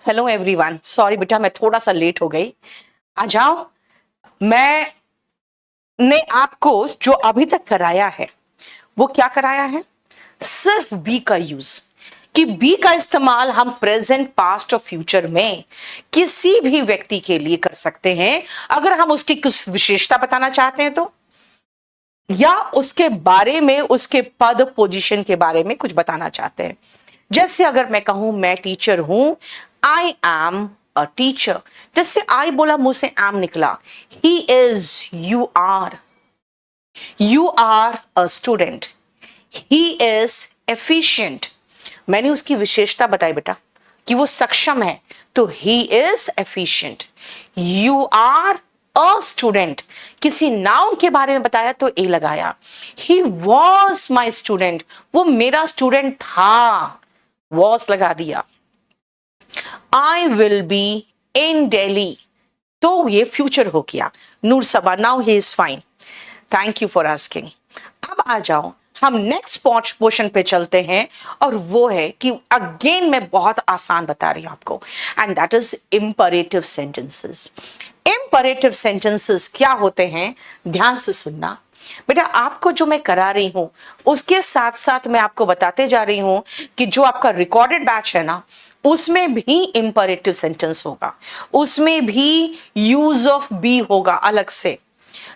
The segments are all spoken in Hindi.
हेलो एवरीवन, सॉरी बेटा मैं थोड़ा सा लेट हो गई। आ जाओ। मैंने आपको जो अभी तक कराया है वो क्या कराया है? सिर्फ बी का यूज, कि बी का इस्तेमाल हम प्रेजेंट, पास्ट और फ्यूचर में किसी भी व्यक्ति के लिए कर सकते हैं अगर हम उसकी कुछ विशेषता बताना चाहते हैं तो, या उसके बारे में, उसके पद पोजीशन के बारे में कुछ बताना चाहते हैं। जैसे अगर मैं कहूं मैं टीचर हूं, आई एम अ टीचर। जैसे आई बोला मुंह से एम निकला, he is, you are a student, he is efficient. मैंने उसकी विशेषता बताई बेटा कि वो सक्षम है, तो he is efficient. You are a student, किसी नाउन के बारे में बताया तो ए लगाया। ही वॉज माई स्टूडेंट, वो मेरा स्टूडेंट था, वॉज लगा दिया। I will be in Delhi, तो ये फ्यूचर हो गया। Noor Saba, now he is fine, thank you for asking. अब आ जाओ, हम नेक्स्ट पोर्शन पे चलते हैं, और वो है कि अगेन मैं बहुत आसान बता रही हूं आपको, and that is imperative sentences. Imperative sentences क्या होते हैं, ध्यान से सुनना बेटा। आपको जो मैं करा रही हूं उसके साथ साथ मैं आपको बताते जा रही हूं कि जो आपका रिकॉर्डेड बैच है ना, उसमें भी इंपरेटिव सेंटेंस होगा, उसमें भी यूज ऑफ बी होगा अलग से।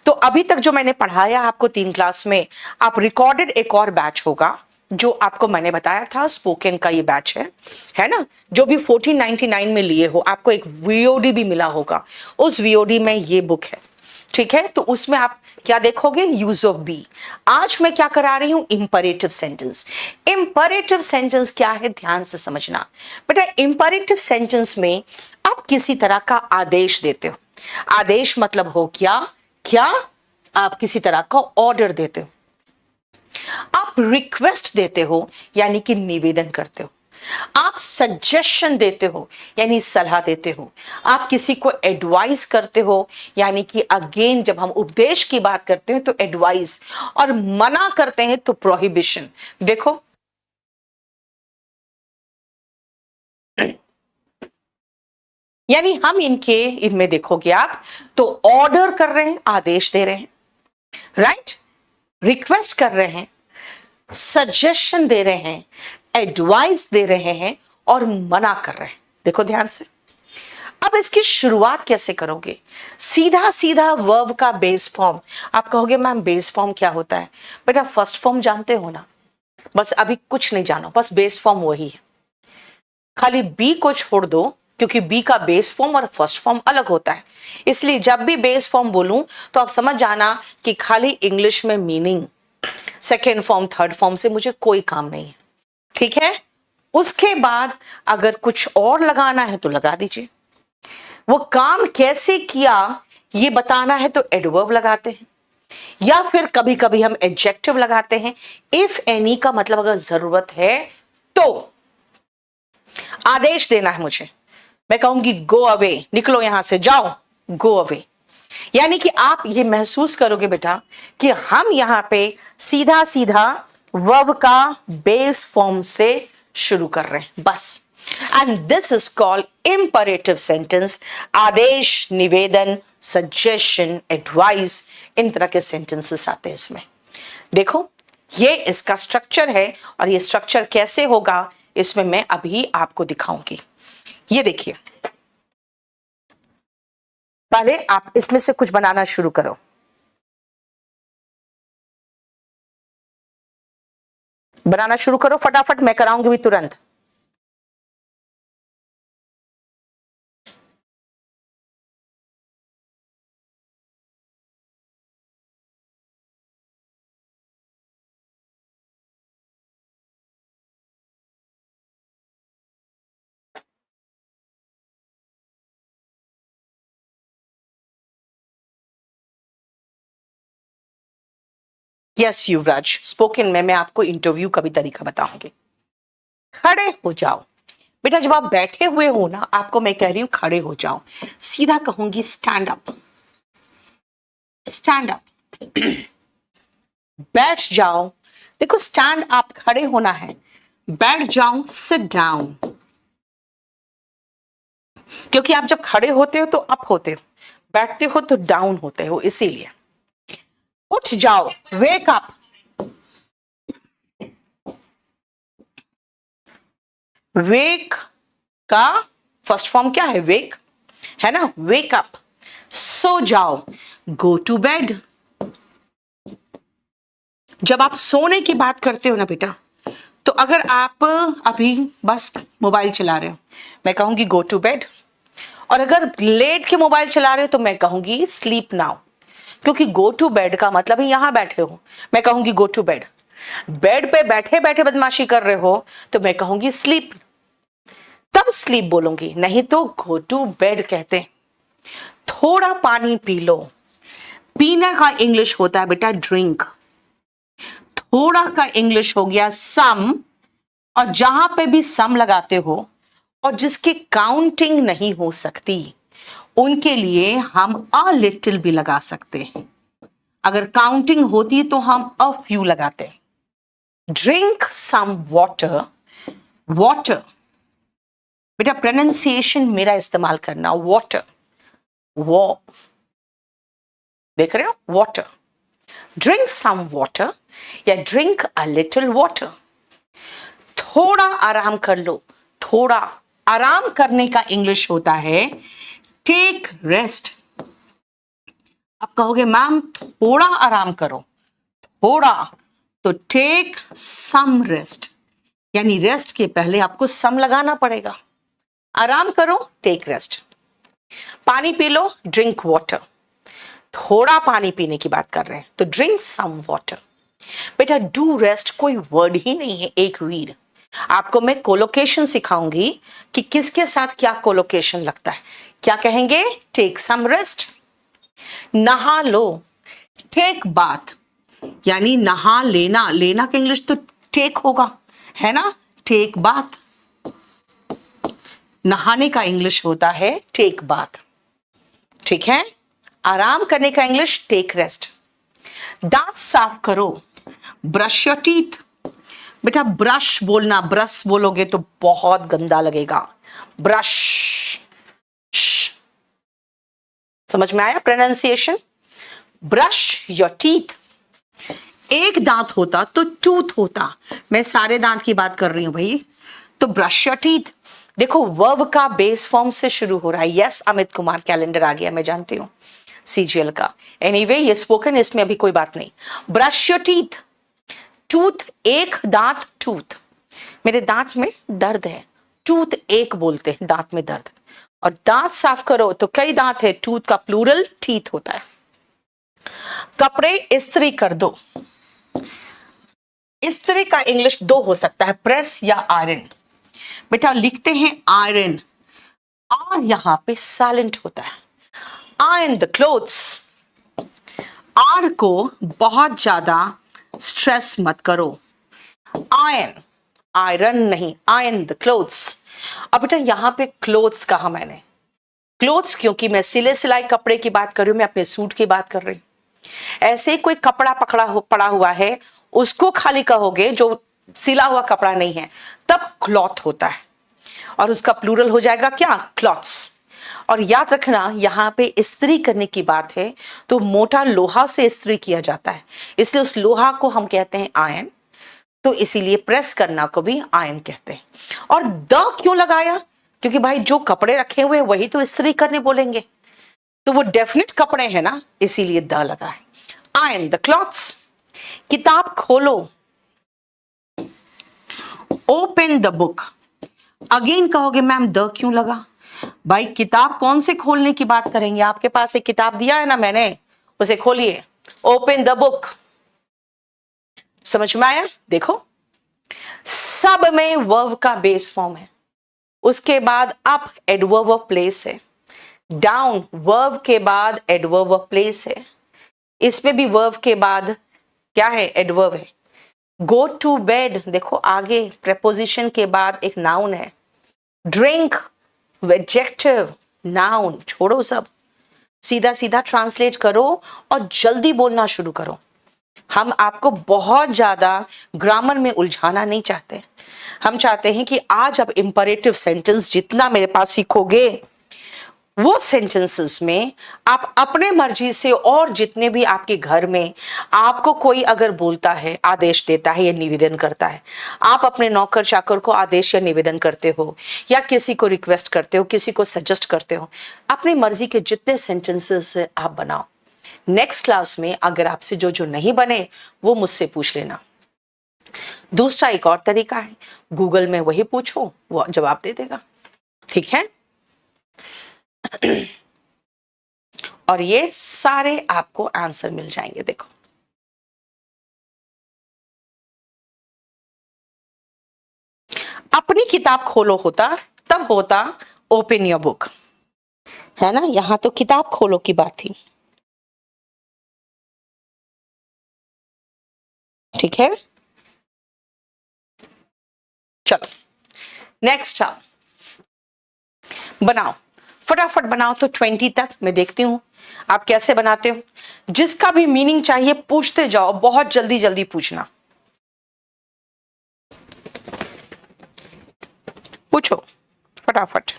तो अभी तक जो मैंने पढ़ाया आपको 3 क्लास में, आप रिकॉर्डेड एक और बैच होगा जो आपको मैंने बताया था, स्पोकन का ये बैच है ना, जो भी 1499 में लिए हो, आपको एक वीओडी भी मिला होगा, उस वीओडी में ये बुक है, ठीक है। तो उसमें आप क्या देखोगे, यूज ऑफ बी। आज मैं क्या करा रही हूं, इंपरेटिव सेंटेंस। इंपरेटिव सेंटेंस क्या है, ध्यान से समझना बेटा। इंपरेटिव सेंटेंस में आप किसी तरह का आदेश देते हो। आदेश मतलब हो क्या आप किसी तरह का ऑर्डर देते हो, आप रिक्वेस्ट देते हो यानी कि निवेदन करते हो, आप सजेशन देते हो यानी सलाह देते हो, आप किसी को एडवाइस करते हो यानी कि अगेन जब हम उपदेश की बात करते हैं तो एडवाइस, और मना करते हैं तो प्रोहिबिशन। देखो यानी हम इनमें देखोगे आप तो ऑर्डर कर रहे हैं, आदेश दे रहे हैं, राइट, रिक्वेस्ट कर रहे हैं, सजेशन दे रहे हैं, एडवाइस दे रहे हैं और मना कर रहे हैं। देखो ध्यान से। अब इसकी शुरुआत कैसे करोगे, सीधा सीधा वर्ब का बेस फॉर्म। आप कहोगे मैम बेस फॉर्म क्या होता है? बेटा फर्स्ट फॉर्म जानते हो ना, बस अभी कुछ नहीं जानो, बस बेस फॉर्म वही है। खाली बी को छोड़ दो, क्योंकि बी का बेस फॉर्म और फर्स्ट फॉर्म अलग होता है, इसलिए जब भी बेस फॉर्म बोलूं तो आप समझ जाना कि खाली इंग्लिश में meaning, second form third form से मुझे कोई काम नहीं है, ठीक है। उसके बाद अगर कुछ और लगाना है तो लगा दीजिए, वो काम कैसे किया ये बताना है तो एडवर्ब लगाते हैं, या फिर कभी कभी हम एडजेक्टिव लगाते हैं। इफ एनी का मतलब अगर जरूरत है तो आदेश देना है मुझे, मैं कहूंगी गो अवे, निकलो यहां से, जाओ, गो अवे। यानी कि आप ये महसूस करोगे बेटा कि हम यहां पे सीधा सीधा वर्ब का बेस फॉर्म से शुरू कर रहे हैं बस। And this is called imperative sentence. आदेश, निवेदन, सजेशन, एडवाइस, इन तरह के सेंटेंसेस आते हैं इसमें। देखो ये इसका स्ट्रक्चर है, और ये स्ट्रक्चर कैसे होगा इसमें मैं अभी आपको दिखाऊंगी। ये देखिए, पहले आप इसमें से कुछ बनाना शुरू करो। बनाना शुरू करो फटाफट, मैं कराऊंगी भी तुरंत। यस युवराज, स्पोकन में मैं आपको इंटरव्यू का भी तरीका बताऊंगी। खड़े हो जाओ बेटा, जब आप बैठे हुए हो ना, आपको मैं कह रही हूं खड़े हो जाओ। सीधा कहूंगी स्टैंड अप, स्टैंड अप। बैठ जाओ, देखो स्टैंड अप खड़े होना है, बैठ जाओ सिट डाउन, क्योंकि आप जब खड़े होते हो तो अप होते हो, बैठते हो तो डाउन होते हो, इसीलिए। उठ जाओ, वेक अप। वेक का फर्स्ट फॉर्म क्या है? वेक, है ना? वेक अप, सो जाओ, गो टू बेड। जब आप सोने की बात करते हो ना बेटा, तो अगर आप अभी बस मोबाइल चला रहे हो, मैं कहूंगी गो टू बेड। और अगर लेट के मोबाइल चला रहे हो तो मैं कहूंगी स्लीप नाउ, क्योंकि गो टू बेड का मतलब ही यहां बैठे हो, मैं कहूंगी गो टू बेड। बेड पे बैठे बैठे बदमाशी कर रहे हो तो मैं कहूंगी स्लीप, तब स्लीप बोलूंगी, नहीं तो गो टू बेड कहते हैं। थोड़ा पानी पी लो, पीने का इंग्लिश होता है बेटा ड्रिंक, थोड़ा का इंग्लिश हो गया सम। और जहां पे भी सम लगाते हो और जिसकी काउंटिंग नहीं हो सकती, उनके लिए हम अ लिटिल भी लगा सकते हैं। अगर काउंटिंग होती तो हम अ फ्यू लगाते। ड्रिंक सम वाटर, वाटर बेटा प्रोनाउंसिएशन मेरा इस्तेमाल करना, वाटर, वो देख रहे हो, वाटर। ड्रिंक सम वाटर या ड्रिंक अ लिटिल वाटर। थोड़ा आराम कर लो, थोड़ा आराम करने का इंग्लिश होता है टेक रेस्ट। आप कहोगे मैम थोड़ा आराम करो, थोड़ा, तो टेक सम रेस्ट, यानी रेस्ट के पहले आपको सम लगाना पड़ेगा। आराम करो, टेक रेस्ट। पानी पी लो, ड्रिंक वाटर। थोड़ा पानी पीने की बात कर रहे हैं तो ड्रिंक सम वाटर। बेटा डू रेस्ट कोई वर्ड ही नहीं है, एक वीर। आपको मैं कोलोकेशन सिखाऊंगी कि किसके साथ क्या कोलोकेशन लगता है। क्या कहेंगे? Take some rest. नहा लो, टेक बाथ, यानी नहा लेना, लेना का इंग्लिश तो टेक होगा, है ना? टेक बाथ, नहाने का इंग्लिश होता है टेक बाथ, ठीक है? आराम करने का इंग्लिश टेक रेस्ट। दांत साफ करो, ब्रश योर टीथ। बेटा ब्रश बोलना, ब्रश बोलोगे तो बहुत गंदा लगेगा, ब्रश। समझ में आया प्रोनाउंसिएशन? Brush your teeth. एक दांत होता तो टूथ होता, मैं सारे दांत की बात कर रही हूं भाई, तो ब्रश योर टीथ। देखो वर्ब का बेस फॉर्म से शुरू हो रहा है। यस अमित कुमार, कैलेंडर आ गया, मैं जानती हूं सीजीएल का। एनीवे ये स्पोकन, इसमें अभी कोई बात नहीं। ब्रश योर टीथ, टूथ एक दांत, टूथ, मेरे दांत में दर्द है, टूथ एक बोलते हैं, दांत में दर्द। और दांत साफ करो तो कई दांत है, टूथ का प्लूरल टीथ होता है। कपड़े इस्त्री कर दो, इस्त्री का इंग्लिश दो हो सकता है, प्रेस या आयरन। बेटा लिखते हैं आयरन, और यहां पे साइलेंट होता है। Iron the clothes. आर को बहुत ज्यादा स्ट्रेस मत करो, आयरन, आयरन नहीं, आयरन द क्लोथ्स। अब बेटा यहां पे क्लोथ्स कहा मैंने, क्लोथ्स क्योंकि मैं सिले सिलाई कपड़े की बात कर रही हूं, मैं अपने सूट की बात कर रही हूं। ऐसे कोई कपड़ा पड़ा हुआ है, उसको खाली कहोगे जो सिला हुआ कपड़ा नहीं है, तब क्लॉथ होता है, और उसका प्लूरल हो जाएगा क्या? क्लॉथ्स। और याद रखना यहां पे इस्त्री करने की बात है तो मोटा लोहा से इस्त्री किया जाता है, इसलिए उस लोहा को हम कहते हैं आयरन, तो इसीलिए प्रेस करना को भी आयरन कहते हैं। और द क्यों लगाया? क्योंकि भाई जो कपड़े रखे हुए वही तो इस्त्री करने बोलेंगे, तो वो डेफिनेट कपड़े हैं ना, इसीलिए द लगा है। Iron the clothes. किताब खोलो, ओपन द बुक। अगेन कहोगे मैम द क्यों लगा? भाई किताब कौन से खोलने की बात करेंगे? आपके पास एक किताब दिया है ना मैंने, उसे खोलिए, ओपन द बुक। समझ में आया? देखो सब में वर्ब का बेस फॉर्म है, उसके बाद अप एडवर्ब ऑफ प्लेस है, डाउन वर्ब के बाद एडवर्ब ऑफ प्लेस है, इसमें भी वर्ब के बाद क्या है? एडवर्ब है। गो टू बेड, देखो आगे प्रेपोजिशन के बाद एक नाउन है। ड्रिंक एडजेक्टिव, नाउन, छोड़ो सब, सीधा सीधा ट्रांसलेट करो और जल्दी बोलना शुरू करो। हम आपको बहुत ज्यादा ग्रामर में उलझाना नहीं चाहते, हम चाहते हैं कि आज अब इंपरेटिव सेंटेंस जितना मेरे पास सीखोगे वो सेंटेंसेस में आप अपने मर्जी से, और जितने भी आपके घर में आपको कोई अगर बोलता है, आदेश देता है या निवेदन करता है, आप अपने नौकर चाकर को आदेश या निवेदन करते हो, या किसी को रिक्वेस्ट करते हो, किसी को सजेस्ट करते हो, अपनी मर्जी के जितने सेंटेंसेस आप बनाओ। नेक्स्ट क्लास में अगर आपसे जो जो नहीं बने वो मुझसे पूछ लेना। दूसरा एक और तरीका है, गूगल में वही पूछो, वो जवाब दे देगा। ठीक है। और ये सारे आपको आंसर मिल जाएंगे। देखो, अपनी किताब खोलो होता तब होता ओपन योर बुक, है ना। यहां तो किताब खोलो की बात थी। ठीक है, चलो नेक्स्ट आप बनाओ, फटाफट बनाओ। तो 20 तक मैं देखती हूं आप कैसे बनाते हो। जिसका भी मीनिंग चाहिए पूछते जाओ, बहुत जल्दी जल्दी पूछना। पूछो फटाफट।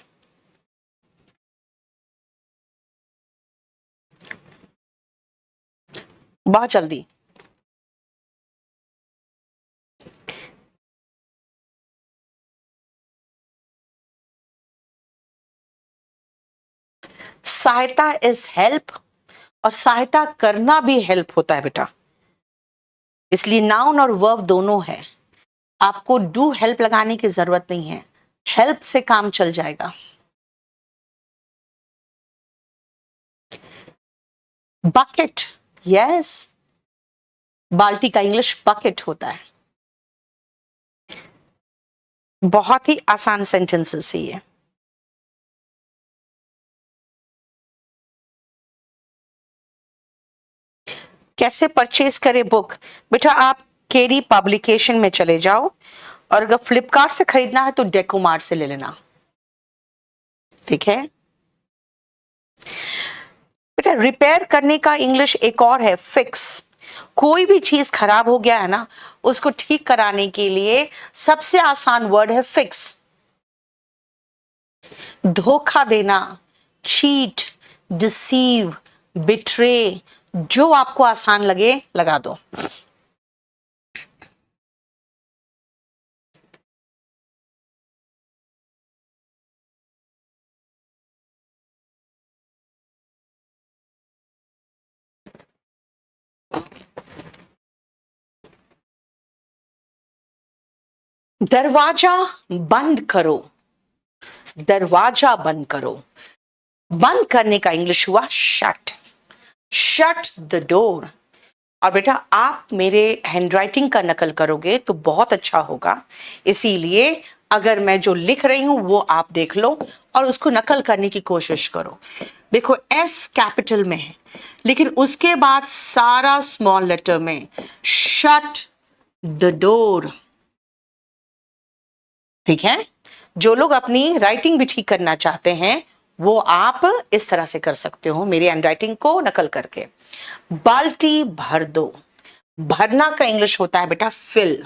बहुत जल्दी। सहायता इज हेल्प, और सहायता करना भी हेल्प होता है बेटा, इसलिए नाउन और वर्ब दोनों है। आपको डू हेल्प लगाने की जरूरत नहीं है, हेल्प से काम चल जाएगा। बकेट, यस, बाल्टी का इंग्लिश बकेट होता है। बहुत ही आसान सेंटेंसेस है ये। कैसे परचेज करें बुक? बेटा आप केडी पब्लिकेशन में चले जाओ, और अगर फ्लिपकार्ट से खरीदना है तो डेकोमार्ट से ले लेना। ठीक है बेटा। रिपेयर करने का इंग्लिश एक और है, फिक्स। कोई भी चीज खराब हो गया है ना, उसको ठीक कराने के लिए सबसे आसान वर्ड है फिक्स। धोखा देना, चीट, डिसीव, बिट्रे, जो आपको आसान लगे लगा दो। दरवाजा बंद करो, दरवाजा बंद करो। बंद करने का इंग्लिश हुआ शट, शट द डोर। और बेटा आप मेरे हैंडराइटिंग का नकल करोगे तो बहुत अच्छा होगा, इसीलिए अगर मैं जो लिख रही हूं वो आप देख लो और उसको नकल करने की कोशिश करो। देखो एस कैपिटल में है, लेकिन उसके बाद सारा स्मॉल लेटर में, शट द डोर। ठीक है, जो लोग अपनी राइटिंग भी ठीक करना चाहते हैं वो आप इस तरह से कर सकते हो, मेरी हैंडराइटिंग को नकल करके। बाल्टी भर दो, भरना का इंग्लिश होता है बेटा fill,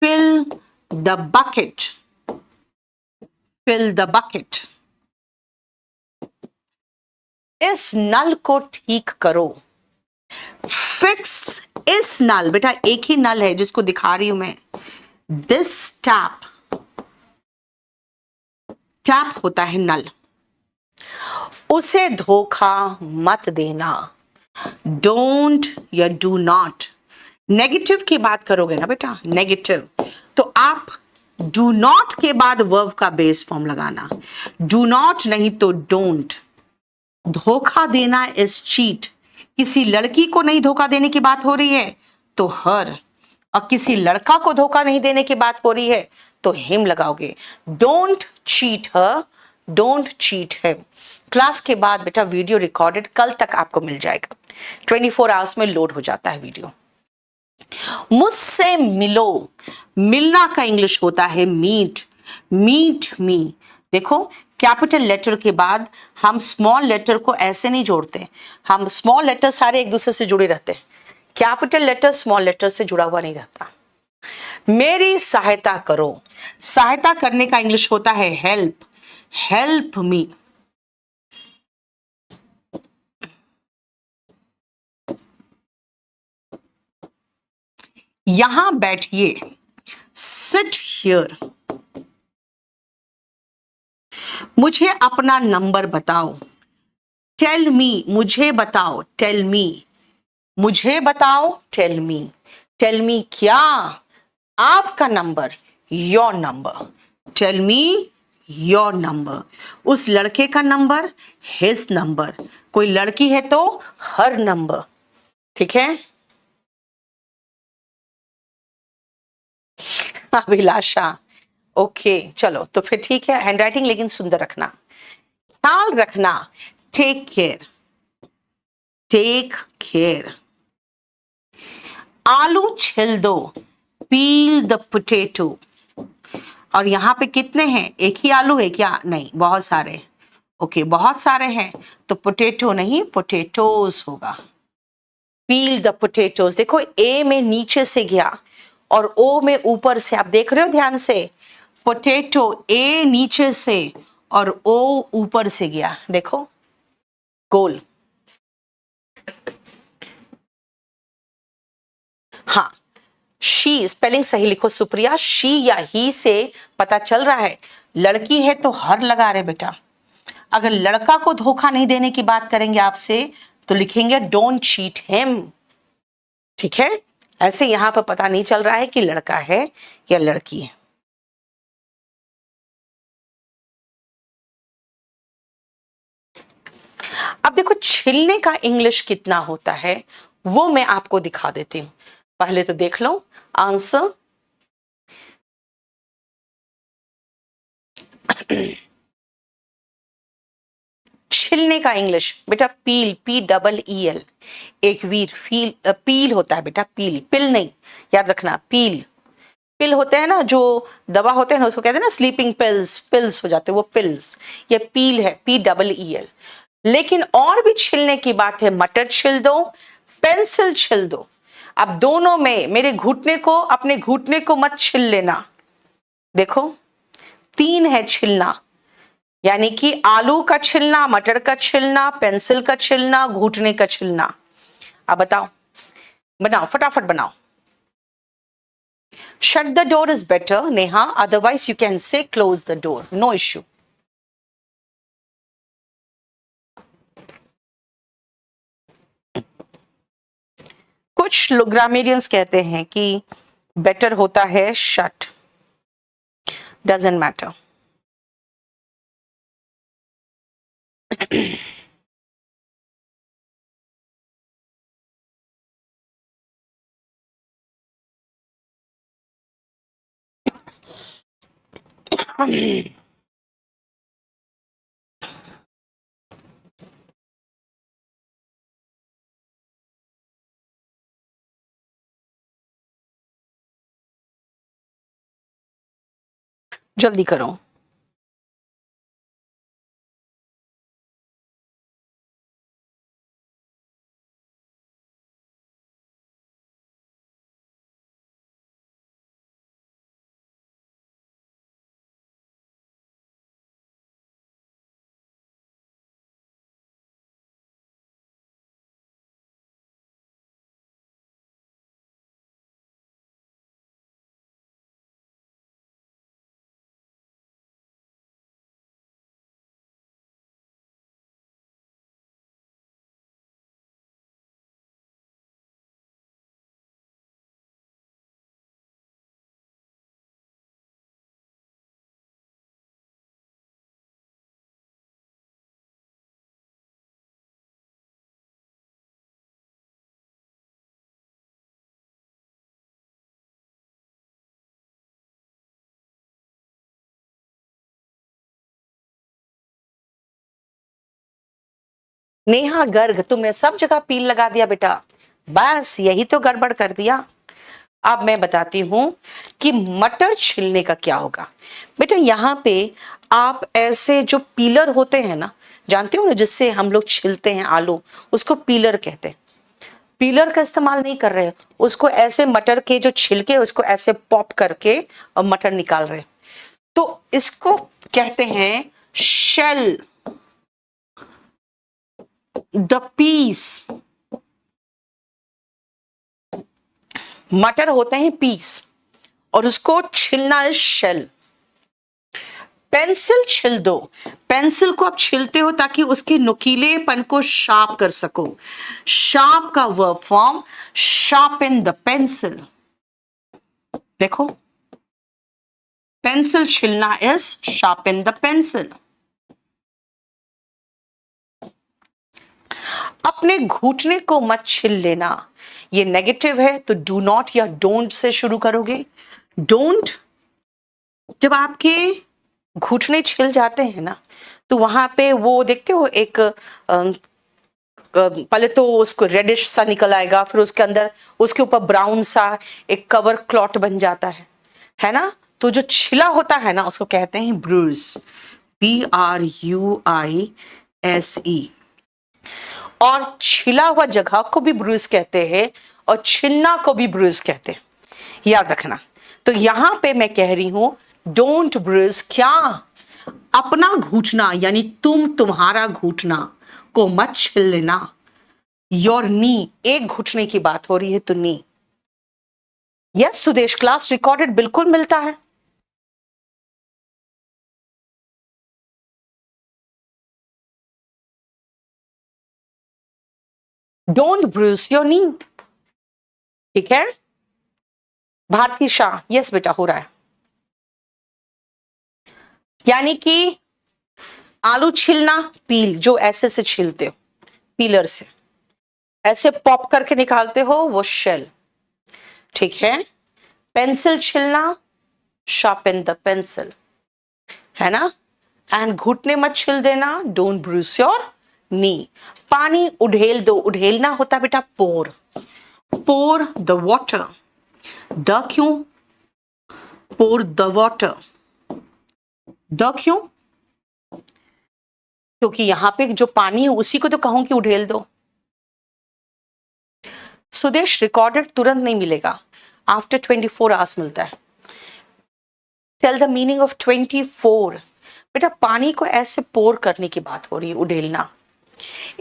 fill the bucket, fill the bucket. इस नल को ठीक करो, फिक्स इस नल। बेटा एक ही नल है जिसको दिखा रही हूं मैं, दिस टैप, टैप होता है नल। उसे धोखा मत देना, डोंट या डू नॉट। नेगेटिव की बात करोगे ना बेटा, नेगेटिव, तो आप डू नॉट के बाद वर्ब का बेस फॉर्म लगाना, डू नॉट नहीं तो डोंट। धोखा देना इज चीट। किसी लड़की को नहीं धोखा देने की बात हो रही है तो हर, और किसी लड़का को धोखा नहीं देने की बात हो रही है तो हिम लगाओगे। Don't cheat her, don't cheat him. Class के बाद बेटा वीडियो रिकॉर्डेड कल तक आपको मिल जाएगा, 24 आवर्स में लोड हो जाता है वीडियो। मुझसे मिलो, मिलना का इंग्लिश होता है मीट, मीट मी। देखो कैपिटल लेटर के बाद हम स्मॉल लेटर को ऐसे नहीं जोड़ते, हम स्मॉल लेटर सारे एक दूसरे से जुड़े रहते हैं, कैपिटल लेटर स्मॉल लेटर से जुड़ा हुआ नहीं रहता। मेरी सहायता करो, सहायता करने का इंग्लिश होता है हेल्प, हेल्प मी। यहां बैठिए, सिट हियर। मुझे अपना नंबर बताओ, टेल मी, मुझे बताओ, टेल मी, मुझे बताओ, टेल मी, टेल मी क्या, आपका नंबर, your number, tell me your number. उस लड़के का नंबर, हिज नंबर, कोई लड़की है तो हर नंबर, ठीक है। अभिलाषा, ओके चलो, तो फिर ठीक है, हैंडराइटिंग लेकिन सुंदर रखना, ख्याल रखना, टेक केयर, टेक केयर। आलू छिल दो, पील द पोटैटो। और यहां पे कितने हैं, एक ही आलू है क्या, नहीं बहुत सारे, ओके बहुत सारे हैं, तो पोटैटो नहीं पोटैटोज होगा। पील द पोटैटोज, देखो ए में नीचे से गया और ओ में ऊपर से, आप देख रहे हो ध्यान से, पोटैटो ए नीचे से और ओ ऊपर से गया, देखो गोल। हाँ, शी स्पेलिंग सही लिखो सुप्रिया, शी या ही से पता चल रहा है, लड़की है तो हर लगा रहे बेटा। अगर लड़का को धोखा नहीं देने की बात करेंगे आपसे तो लिखेंगे डोंट चीट हिम, ठीक है। ऐसे यहां पर पता नहीं चल रहा है कि लड़का है या लड़की है। अब देखो छिलने का इंग्लिश कितना होता है वो मैं आपको दिखा देती हूं, पहले तो देख लो आंसर। छिलने का इंग्लिश बेटा पील, पी डबल ई एल, एक वीर फील, पील होता है बेटा, पील, पिल नहीं, याद रखना पील। पिल होते हैं ना जो दवा होते हैं ना, उसको कहते हैं ना स्लीपिंग पिल्स, पिल्स हो जाते हैं वो पिल्स, ये पील है, पी डबल ई एल। लेकिन और भी छिलने की बात है, मटर छिल दो, पेंसिल छिल दो। अब दोनों में मेरे घुटने को, अपने घुटने को मत छिल लेना, देखो तीन है छिलना, यानी कि आलू का छिलना, मटर का छिलना, पेंसिल का छिलना, घुटने का छिलना। अब बताओ, बनाओ फटाफट बनाओ। Shut the door is better, Neha. Otherwise, you can say close the door. No issue. कुछ लोग ग्रामेरियंस कहते हैं कि बेटर होता है शट, डजेंट मैटर। जल्दी करो। नेहा गर्ग, तुमने सब जगह पील लगा दिया बेटा, बस यही तो गड़बड़ कर दिया। अब मैं बताती हूं कि मटर छिलने का क्या होगा। बेटा यहाँ पे आप ऐसे जो पीलर होते हैं ना, जानते हो ना जिससे हम लोग छिलते हैं आलू, उसको पीलर कहते हैं। पीलर का इस्तेमाल नहीं कर रहे, उसको ऐसे मटर के जो छिलके उसको ऐसे पॉप करके और मटर निकाल रहे, तो इसको कहते हैं शेल, द पीस। मटर होते हैं पीस और उसको छिलना है शेल। पेंसिल छिल दो, पेंसिल को आप छिलते हो ताकि उसके नुकीलेपन को शार्प कर सको। शार्प का verb form sharpen the pencil. देखो, पेंसिल छिलना इज शार्पन द पेंसिल। अपने घुटने को मत छिल लेना, ये नेगेटिव है, तो डू नॉट या डोंट से शुरू करोगे। डोंट, जब आपके घुटने छिल जाते हैं ना, तो वहां पे वो देखते हो एक पहले तो उसको रेडिश सा निकल आएगा, फिर उसके अंदर उसके ऊपर ब्राउन सा एक कवर क्लॉट बन जाता है ना। तो जो छिला होता है ना उसको कहते हैं ब्रूज, BRUISE। और छिला हुआ जगह को भी ब्रूज कहते हैं और छिलना को भी ब्रूज कहते हैं, याद रखना। तो यहां पे मैं कह रही हूं डोंट ब्रूज, क्या? अपना घुटना यानी तुम्हारा घुटना को मत छिल लेना। योर नी, एक घुटने की बात हो रही है तो नी। यस सुदेश, क्लास रिकॉर्डेड बिल्कुल मिलता है। डोंट ब्रूज योर नी, ठीक है। भारती शाह, यस बेटा हो रहा है। यानी कि आलू छिलना, पील, जो ऐसे से छीलते हो पीलर से, ऐसे पॉप करके निकालते हो, वो शेल, ठीक है। पेंसिल छिलना, शार्पन द पेंसिल, है ना। एंड घुटने मत छिल देना, डोंट ब्रूज योर नी। पानी उड़ेल दो, उड़ेलना होता बेटा pour, pour the water. The क्यों? पोर द वाटर, द क्यों? क्योंकि यहां पे जो पानी है उसी को तो कहूं कि उड़ेल दो। सुदेश, रिकॉर्डेड तुरंत नहीं मिलेगा, आफ्टर 24 आवर्स मिलता है। Tell the meaning of 24। बेटा पानी को ऐसे पोर करने की बात हो रही है, उड़ेलना।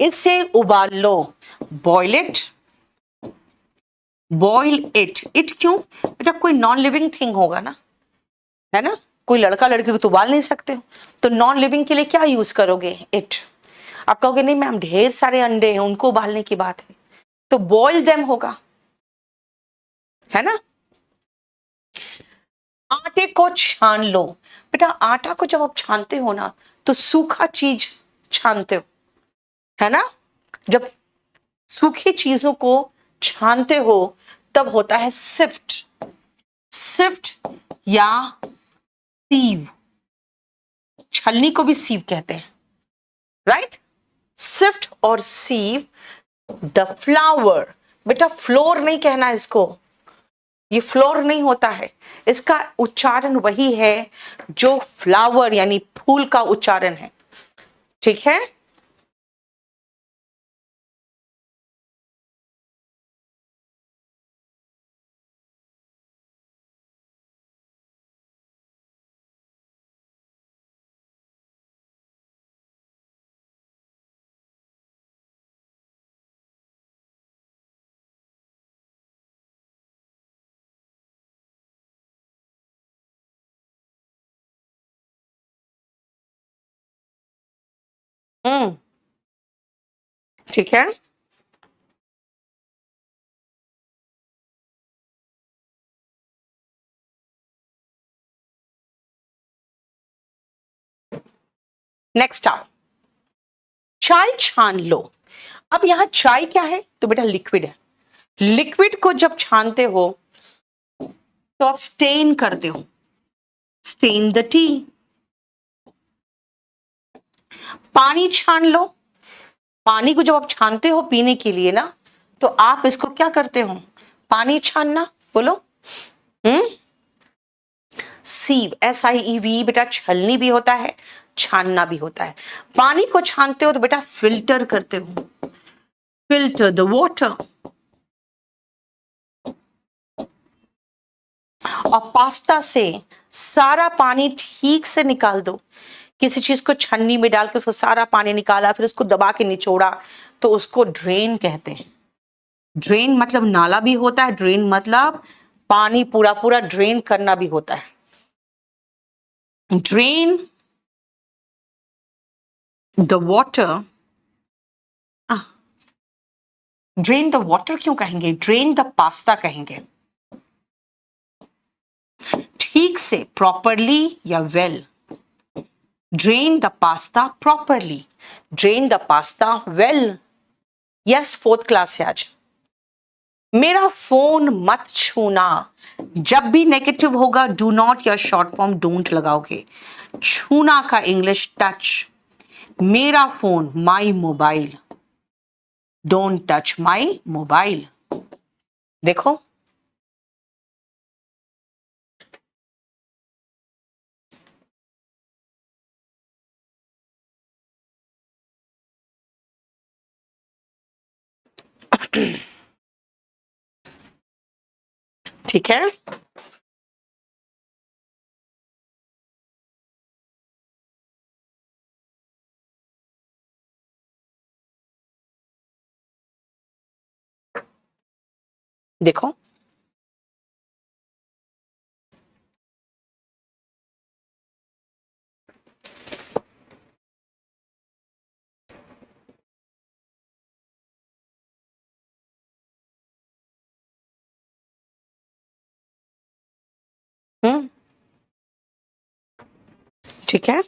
इसे उबाल लो, boil it, boil it. It क्यों बेटा? कोई नॉन लिविंग थिंग होगा ना, है ना। कोई लड़का लड़की को तो उबाल नहीं सकते हो, तो नॉन लिविंग के लिए क्या यूज करोगे? इट। आप कहोगे नहीं मैम ढेर सारे अंडे हैं उनको उबालने की बात है, तो बॉयल देम होगा, है ना। आटे को छान लो। बेटा आटा को जब आप छानते हो ना तो सूखा चीज छानते हो, है ना। जब सूखी चीजों को छानते हो तब होता है सिफ्ट, सिफ्ट या सीव। छलनी को भी सीव कहते हैं, राइट। सिफ्ट और सीव द फ्लावर। बेटा फ्लोर नहीं कहना इसको, ये फ्लोर नहीं होता है, इसका उच्चारण वही है जो फ्लावर यानी फूल का उच्चारण है, ठीक है। ठीक है। नेक्स्ट आओ, चाय छान लो। अब यहां चाय क्या है? तो बेटा लिक्विड है। लिक्विड को जब छानते हो तो आप स्टेन करते हो, स्टेन द टी। पानी छान लो। पानी को जब आप छानते हो पीने के लिए ना, तो आप इसको क्या करते हो? पानी छानना, बोलो। सीव, SIEV। बेटा छलनी भी होता है, छानना भी होता है। पानी को छानते हो तो बेटा फिल्टर करते हो, फिल्टर द वाटर। और पास्ता से सारा पानी ठीक से निकाल दो। किसी चीज को छन्नी में डाल के उसको सारा पानी निकाला, फिर उसको दबा के निचोड़ा, तो उसको ड्रेन कहते हैं। ड्रेन मतलब नाला भी होता है, ड्रेन मतलब पानी पूरा पूरा ड्रेन करना भी होता है. Drain the water. Drain the water क्यों कहेंगे, ड्रेन द पास्ता कहेंगे. ठीक से, प्रॉपरली या well. Drain the pasta properly, drain the pasta well. Yes, 4th class है आज. मेरा फोन मत छूना. जब भी नेगेटिव होगा डू नॉट या शॉर्ट फॉर्म डोंट लगाओगे. छूना का इंग्लिश टच. मेरा phone my mobile. Don't touch my mobile. देखो, ठीक है. देखो, ठीक है.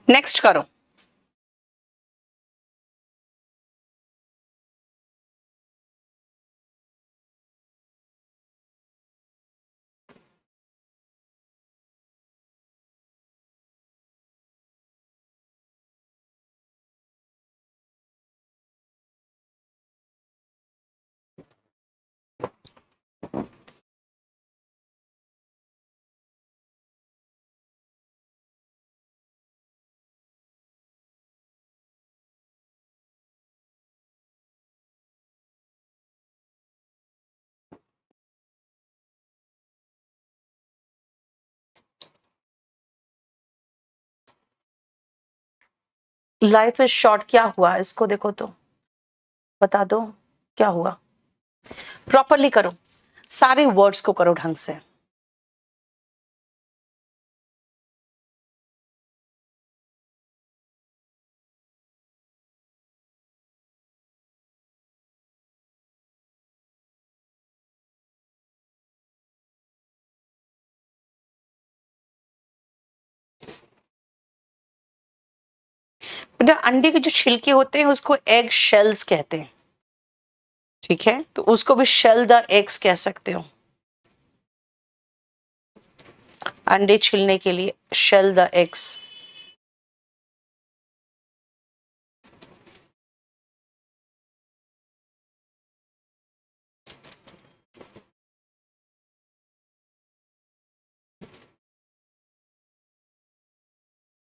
नेक्स्ट करो. लाइफ इज शॉर्ट क्या हुआ, इसको देखो तो बता दो क्या हुआ. प्रॉपरली करो, सारे वर्ड्स को करो ढंग से. बेटा, अंडे के जो छिलके होते हैं उसको एग शेल्स कहते हैं. ठीक है, तो उसको भी शेल द एग्स कह सकते हो. अंडे छिलने के लिए शेल द एग्स.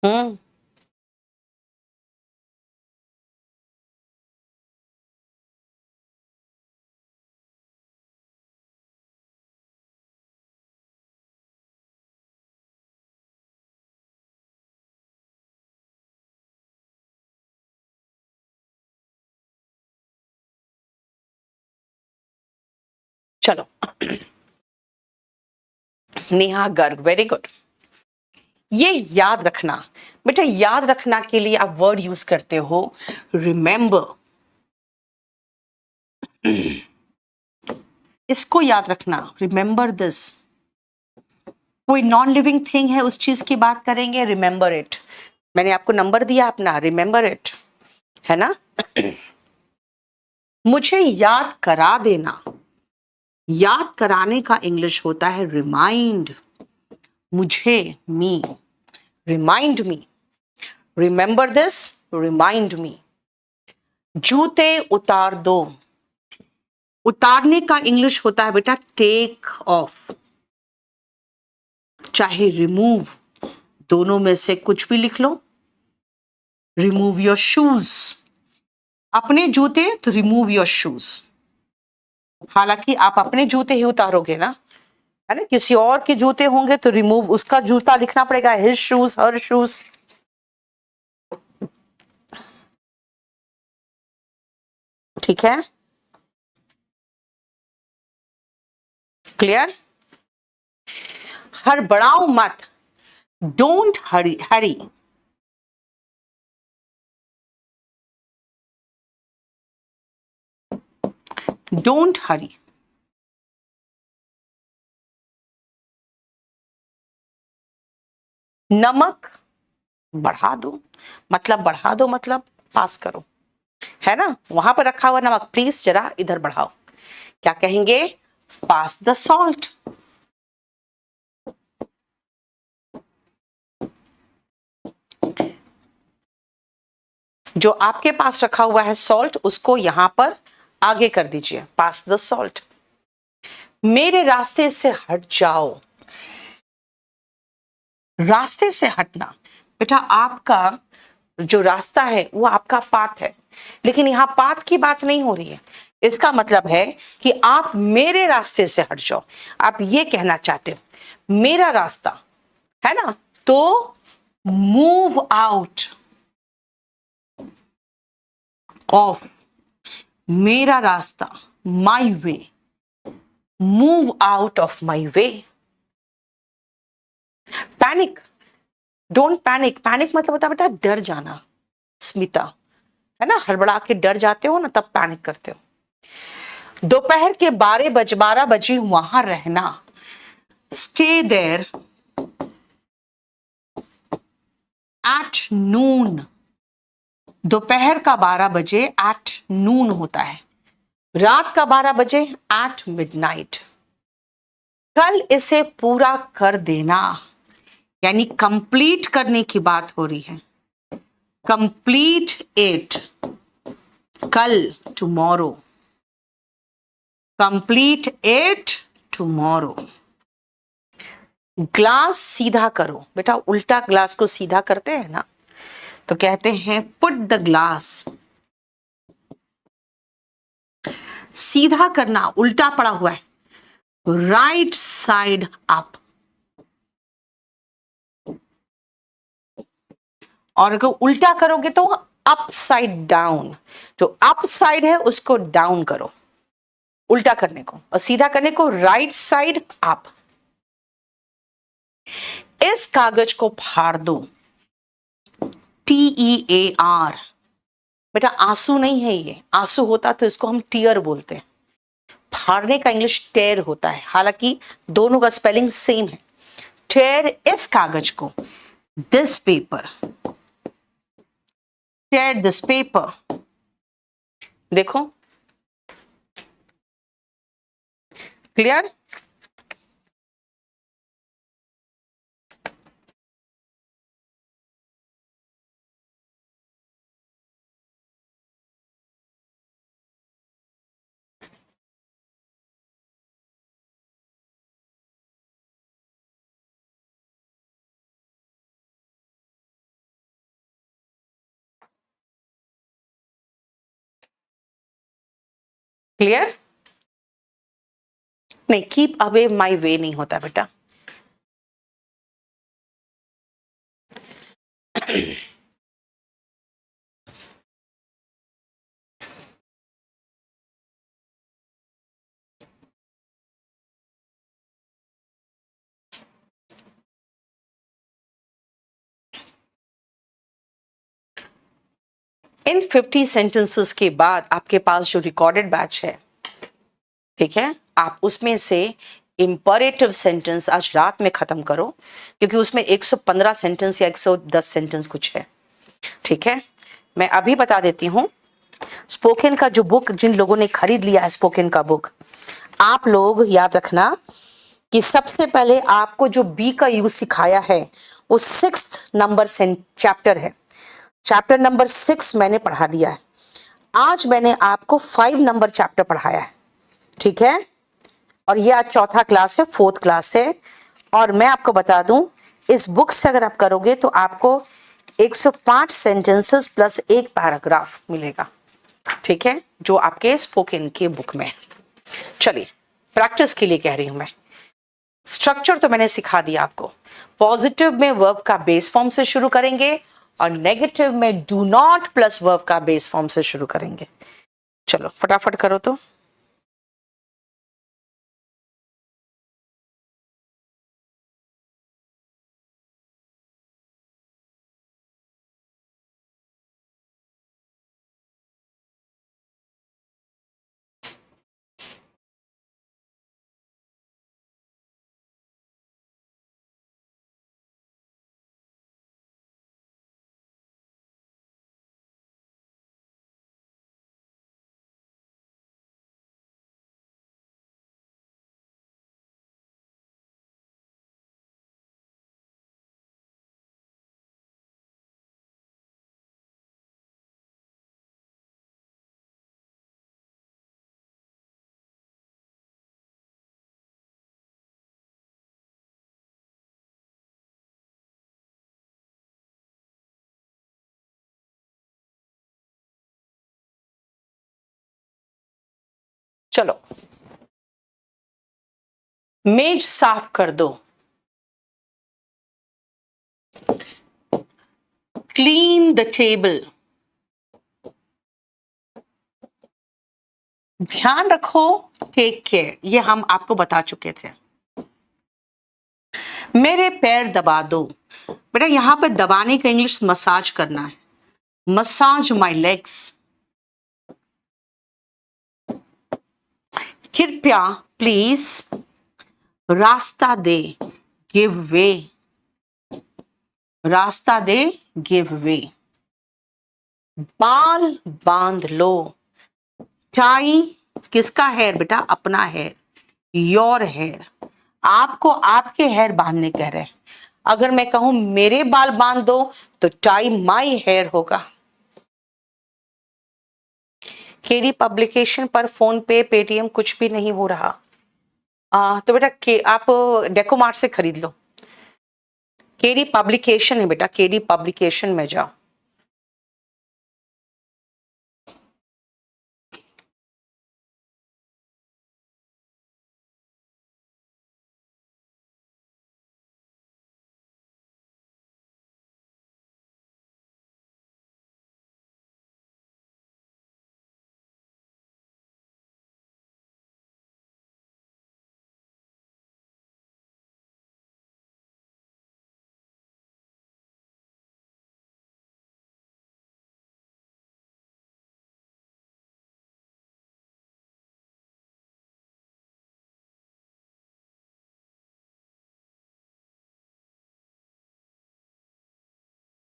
हम्म. चलो. Neha Garg, very good. ये याद रखना बेटा, याद रखना के लिए आप वर्ड यूज करते हो रिमेंबर. इसको याद रखना, रिमेंबर दिस. कोई नॉन लिविंग थिंग है, उस चीज की बात करेंगे, रिमेंबर इट. मैंने आपको नंबर दिया अपना, रिमेंबर इट, है ना. मुझे याद करा देना. याद कराने का इंग्लिश होता है रिमाइंड. मुझे, me, remind me. Remember this, remind me. जूते उतार दो. उतारने का इंग्लिश होता है बेटा टेक ऑफ. चाहे रिमूव, दोनों में से कुछ भी लिख लो. Remove your shoes. अपने जूते तो रिमूव योर शूज. हालांकि आप अपने जूते ही उतारोगे ना, है ना. किसी और के जूते होंगे तो रिमूव, उसका जूता लिखना पड़ेगा, हिज शूज, हर शूज. ठीक है, क्लियर? हड़बड़ाओ मत, डोंट हरी हरी। डोंट हरी। नमक बढ़ा दो, मतलब बढ़ा दो मतलब पास करो, है ना? वहां पर रखा हुआ नमक प्लीज जरा इधर बढ़ाओ। क्या कहेंगे? पास द सॉल्ट। जो आपके पास रखा हुआ है सॉल्ट, उसको यहां पर आगे कर दीजिए, पास द सॉल्ट। मेरे रास्ते से हट जाओ। रास्ते से हटना, बेटा आपका जो रास्ता है वो आपका पाथ है, लेकिन यहां पाथ की बात नहीं हो रही है। इसका मतलब है कि आप मेरे रास्ते से हट जाओ। आप ये कहना चाहते हो मेरा रास्ता, है ना? तो मूव आउट ऑफ, मेरा रास्ता, my way, move out of my way. Panic, don't panic. Panic मतलब होता है बेटा डर जाना, स्मिता, है ना? हड़बड़ा के डर जाते हो ना, तब पैनिक करते हो। दोपहर के 12 बजे वहां रहना, स्टे देयर एट नून। दोपहर का 12 बजे एट नून होता है, रात का 12 बजे एट मिडनाइट। कल इसे पूरा कर देना, यानी कंप्लीट करने की बात हो रही है। कंप्लीट इट, कल, tomorrow. Complete it tomorrow. Glass सीधा करो, बेटा उल्टा ग्लास को सीधा करते हैं ना, तो कहते हैं पुट द ग्लास। सीधा करना, उल्टा पड़ा हुआ है, राइट साइड अप। और अगर उल्टा करोगे तो अप साइड डाउन। जो अप साइड है उसको डाउन करो, उल्टा करने को, और सीधा करने को राइट साइड अप। इस कागज को फाड़ दो, TEAR। बेटा आंसू नहीं है ये, आंसू होता तो इसको हम टीयर बोलते हैं। फाड़ने का इंग्लिश टेयर होता है, हालांकि दोनों का स्पेलिंग सेम है। टेयर इस कागज को, this paper, tear this paper. देखो, क्लियर? क्लियर? नहीं, कीप अवे माई वे नहीं होता बेटा। इन 50 सेंटेंसेस के बाद आपके पास जो रिकॉर्डेड बैच है, ठीक है, आप उसमें से इंपरेटिव सेंटेंस आज रात में खत्म करो, क्योंकि उसमें 115 सेंटेंस या 110 सेंटेंस कुछ है। ठीक है, मैं अभी बता देती हूं। स्पोकन का जो बुक, जिन लोगों ने खरीद लिया है स्पोकन का बुक, आप लोग याद रखना कि सबसे पहले आपको जो बी का यूज सिखाया है वो 6th नंबर चैप्टर है। चैप्टर नंबर 6 मैंने पढ़ा दिया है। आज मैंने आपको 5 नंबर चैप्टर पढ़ाया है, ठीक है? और ये आज चौथा क्लास है, 4th क्लास है। और मैं आपको बता दूं, इस बुक से अगर आप करोगे तो आपको 105 सेंटेंसेस प्लस एक पैराग्राफ मिलेगा, ठीक है, जो आपके स्पोकन के बुक में है। चलिए, प्रैक्टिस के लिए कह रही हूं मैं। स्ट्रक्चर तो मैंने सिखा दिया आपको। पॉजिटिव में वर्ब का बेस फॉर्म से शुरू करेंगे और नेगेटिव में डू नॉट प्लस वर्ब का बेस फॉर्म से शुरू करेंगे। चलो फटाफट करो तो। चलो मेज साफ कर दो। Clean the table. ध्यान रखो, टेक केयर, ये हम आपको बता चुके थे। मेरे पैर दबा दो। बेटा यहां पे दबाने का इंग्लिश मसाज करना है। Massage my legs. कृपया प्लीज रास्ता दे, गिव वे। रास्ता दे, गिव वे। बाल बांध लो। टाई किसका हेयर बेटा? अपना हेयर, योर हेयर। आपको आपके हेयर बांधने कह रहे हैं। अगर मैं कहूं मेरे बाल बांध दो तो टाई माई हेयर होगा। केडी पब्लिकेशन पर फोन पे पेटीएम कुछ भी नहीं हो रहा। तो बेटा आप डेकोमार्ट से खरीद लो। केडी पब्लिकेशन है बेटा, केडी पब्लिकेशन में जाओ।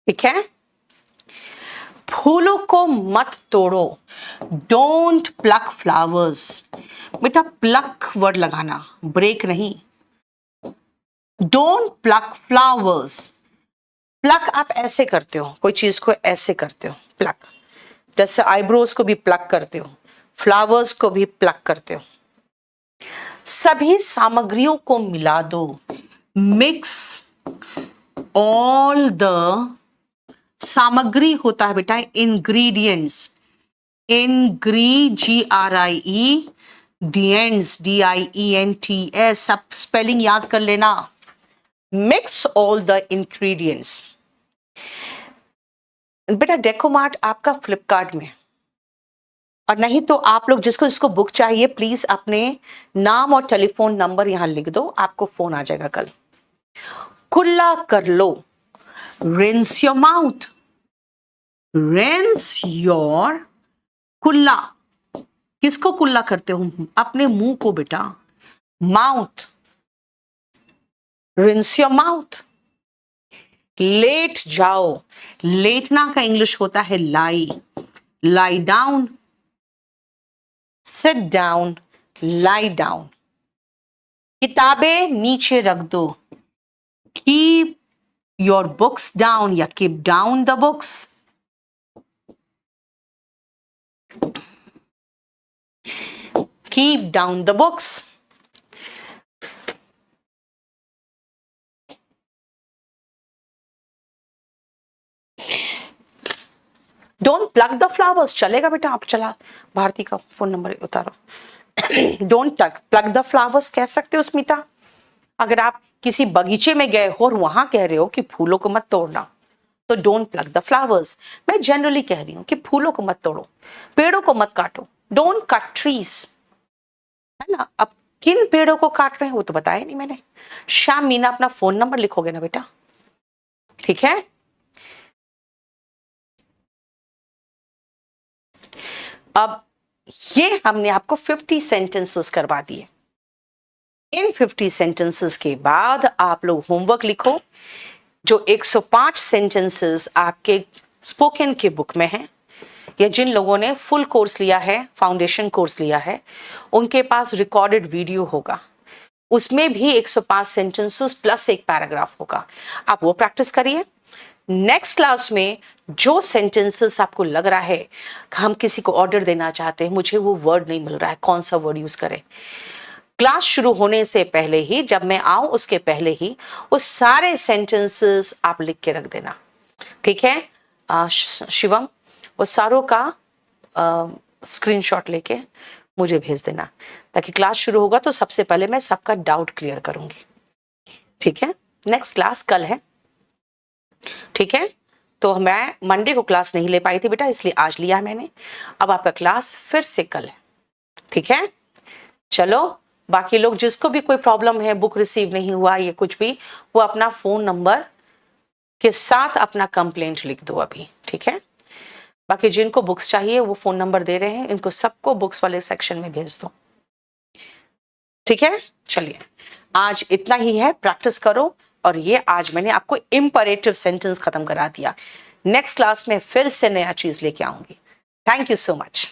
ठीक है, फूलों को मत तोड़ो। Don't plug flowers. बेटा प्लक वर्ड लगाना, ब्रेक नहीं। Don't plug flowers. प्लक आप ऐसे करते हो, कोई चीज को ऐसे करते हो, प्लक। जैसे आईब्रोज को भी प्लक करते हो, फ्लावर्स को भी प्लक करते हो। सभी सामग्रियों को मिला दो। Mix all the. सामग्री होता है बेटा इंग्रेडिएंट्स। GRIE डिएंट्स, DIENTS। सब स्पेलिंग याद कर लेना। Mix all the ingredients. बेटा डेकोमार्ट आपका फ्लिपकार्ट में, और नहीं तो आप लोग जिसको जिसको बुक चाहिए प्लीज अपने नाम और टेलीफोन नंबर यहां लिख दो, आपको फोन आ जाएगा कल। कुल्ला कर लो। Rinse your mouth. Rinse your. कुल्ला किसको कुल्ला करते हो? अपने मुंह को बेटा, माउथ। Rinse your mouth. लेट जाओ। लेटना का इंग्लिश होता है lie. Lie down. Sit down, lie down. किताबें नीचे रख दो। कीप योर बुक्स डाउन या keep down the books. Keep down the books. Don't plug the flowers. चलेगा बेटा, आप चला भारती का फोन नंबर उतारो। डोंट प्लग द फ्लावर्स कह सकते हो स्मिता। अगर आप किसी बगीचे में गए हो और वहां कह रहे हो कि फूलों को मत तोड़ना, तो डोंट प्लग द फ्लावर्स। मैं जनरली कह रही हूं कि फूलों को मत तोड़ो, पेड़ों को मत काटो, डोंट कट ट्रीज, है ना। अब किन पेड़ों को काट रहे हैं वो तो बताया नहीं मैंने। श्याम मीना अपना फोन नंबर लिखोगे ना बेटा, ठीक है। अब ये हमने आपको 50 सेंटेंसेस करवा दिए। इन 50 सेंटेंसेस के बाद आप लोग होमवर्क लिखो, जो 105 सेंटेंसेस आपके स्पोकन के बुक में हैं, या जिन लोगों ने फुल कोर्स लिया है, फाउंडेशन कोर्स लिया है, उनके पास रिकॉर्डेड वीडियो होगा, उसमें भी 105 सेंटेंसेस प्लस एक पैराग्राफ होगा। आप वो प्रैक्टिस करिए। नेक्स्ट क्लास में जो सेंटेंसेस आपको लग रहा है हम किसी को ऑर्डर देना चाहते हैं, मुझे वो वर्ड नहीं मिल रहा है, कौन सा वर्ड यूज करें, क्लास शुरू होने से पहले ही, जब मैं आऊं उसके पहले ही वो सारे सेंटेंसेस आप लिख के रख देना, ठीक है। शिवम वो सारों का स्क्रीनशॉट लेके मुझे भेज देना, ताकि क्लास शुरू होगा तो सबसे पहले मैं सबका डाउट क्लियर करूंगी, ठीक है। नेक्स्ट क्लास कल है, ठीक है। तो मैं मंडे को क्लास नहीं ले पाई थी बेटा, इसलिए आज लिया है मैंने। अब आपका क्लास फिर से कल है, ठीक है। चलो, बाकी लोग जिसको भी कोई प्रॉब्लम है, बुक रिसीव नहीं हुआ ये कुछ भी, वो अपना फोन नंबर के साथ अपना कंप्लेंट लिख दो अभी, ठीक है। बाकी जिनको बुक्स चाहिए वो फोन नंबर दे रहे हैं, इनको सबको बुक्स वाले सेक्शन में भेज दो, ठीक है। चलिए, आज इतना ही है, प्रैक्टिस करो। और ये आज मैंने आपको इंपरेटिव सेंटेंस खत्म करा दिया। नेक्स्ट क्लास में फिर से नया चीज लेके आऊंगी। Thank you so much.